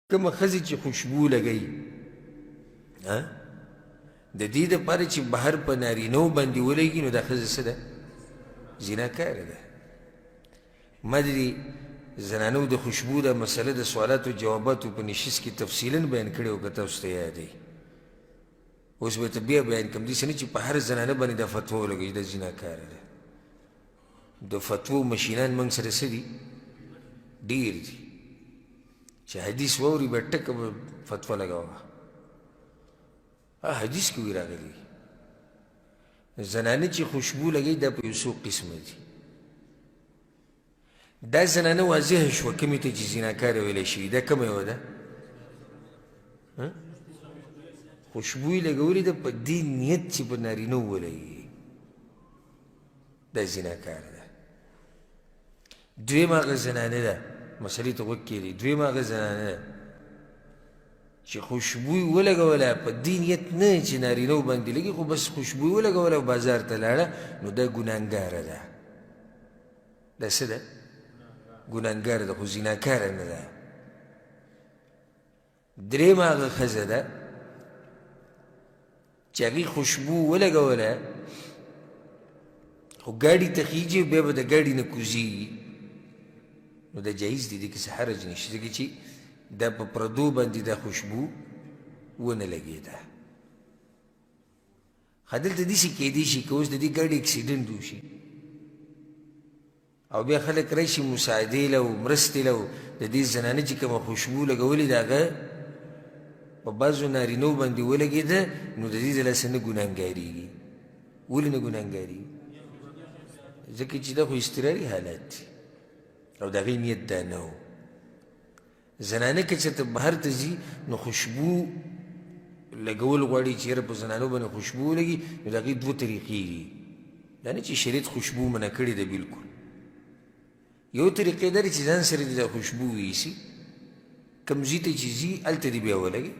کومه ښځې چې خوشبو لګوي د دې دپاره چې بهر په نارینهو باندې ولګي نو دا ښځه څه ده؟ زیناکاره ده. ما د دې زنانو د خوشبو دا مسله د سوالاتو جواباتو په نشست کې تفصیلا بیان کړې وه، که تاسو ته یاد دی. اوس به ته بیا بیان کړم، داسې نه چې په هر زنانه باندې دا فتوا ولګوي دا زیناکاره ده. د فتوو مشینان موږ سره څه دي؟ ډېر دي چې حدیث واوري به ټکه به فتوا لګوه. حدیث کې وی راغلي زنانه چې خوشبو لګوي دا په یو څو قسمه دي. دا زنانه واضحه شوه کومې ته چې زیناکاره ویلی شوي. دا کومه یوه ده؟ خوشبو یې لګولې ده په دې نیت چې په نارینه ولګي، دا زیناکاره ده. دویم هغه زنانه ده، مسلې ته غوږ کېږدئ، دویم هغه زنانه ده چې خوشبو یې ولګوله په دې نیت نه چې نارینهو باندې لګي، خو بس خوشبو یې ولګوله او بازار ته لاړه، نو دا ګناهګاره ده. دا څه ده؟ ګناهګاره ده، خو زیناکاره نه ده. درېیمه هغه ښځه ده چې هغې خوشبو ولګوله خو ګاډي ته خیږي بیا به د ګاډي نه کوزېږي، نو دا جایز دی، دې کې څه حرج نشته، ځکه چې دا په پردو باندې دا خوشبو ونه لګېده. ښه دلته داسې کیدی شي که اوس د دې ګاډي اکسیډنټ وشي او بیا خلک راشي مساعدې له او مرستې له، د دې زنانه چې کومه خوشبو لګولې د هغه په بعضو نارینهو باندې ولګېده، نو د دې د لاسه نه ګناهګارېږي. ولې نه ګناهګارېږي؟ ځکه چې دا خو اضطراري حالات دي او د هغې نیت دا نه و. زنانه که چېرته بهر ته ځي نو خوشبو لګول غواړي چې یاره په زنانو باندې خوشبو ولګي، نو د هغې دوه طریقې دي. دا نه چې شریعت خوشبو منع کړې ده بلکل. یو طریقې دا دی چې ځان سره دې دا خوشبو ویسي، کوم ځای ته چې ځي هلته دې بیا ولګي.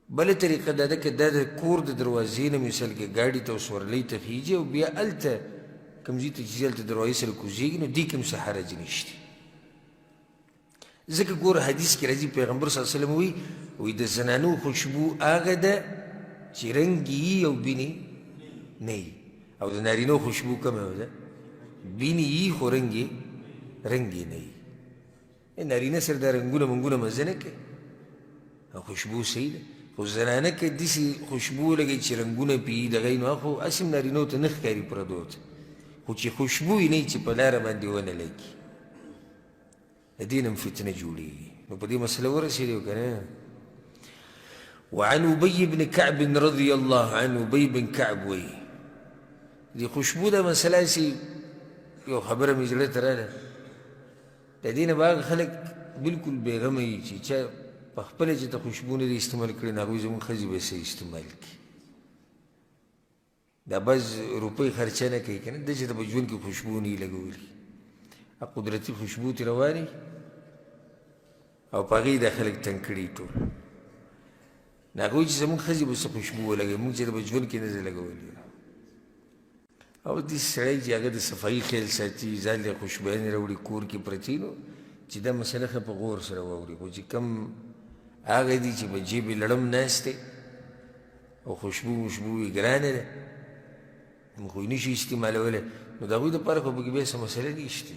بله طریقه دا ده که دا د کور د دروازې نه مثال کې ګاډي ته او سورلۍ ته خیږي او بیا هلته کوم ځای ته چې ځي هلته دروازې سره کوزېږي، نو دې کې هم څه حرج نشته. ځکه ګوره حدیث کې راځي پیغمبر صلی الله علیه وسلم وایي د زنانو خوشبو هغه ده چې رنګ یي او بینې نه یي، او د نارینو خوشبو کومه ده؟ بینې یي خو رنګ یې نه یي. نارینه سره دا رنګونه منګونه مزه نه کوي او خوشبو صحیح ده، خو زنانه که داسې خوشبو ولګوي چې رنګونه پې یي دغه یي، نو خو هسې هم نارینو ته نه ښکاري پردو ته، خو چې خوشبو یې نه یي چې په لاره باندې ونه لګي، د دې نه هم فتنه جوړېږي. نو په دې مسله ورسېدو که نه. وعن ابي بن كعب رضي الله عنه، ابي بن كعب وایي د خوشبو دا مسله هسې یو خبره مې زړه ته راغله، د دې نه به هغه خلک بلکل بېغمه وي چې چا په خپله چې ته خوشبو نه دي استعمال کړې، نو هغوی زموږ ښځې به څه استعمال کړي. دا بعض روپۍ خرچه نه کوي که نه، داسې ته په ژوند کې خوشبو نه وي لګولي، قدرتي خوشبو ترې روانې او په هغې دا خلک تنګ کړي ټول. نو هغوی چې زموږ ښځې به څه خوشبو ولګوي، موږ چې د په ژوند کې نه دی لګولي. او دې سړی چې هغه د صفایي خیال ساتي، ځان له خوشبویانې راوړي کور کې پرتې، نو چې دا مسله ښه په غور سره واوري. خو چې کوم هغه دي چې په جیب یې لړم ناست دی او خوشبو یې ګرانه ده، خو یې نشي استعمالولی، نو د هغوی دپاره خو پکې بیا څه مسله نشته.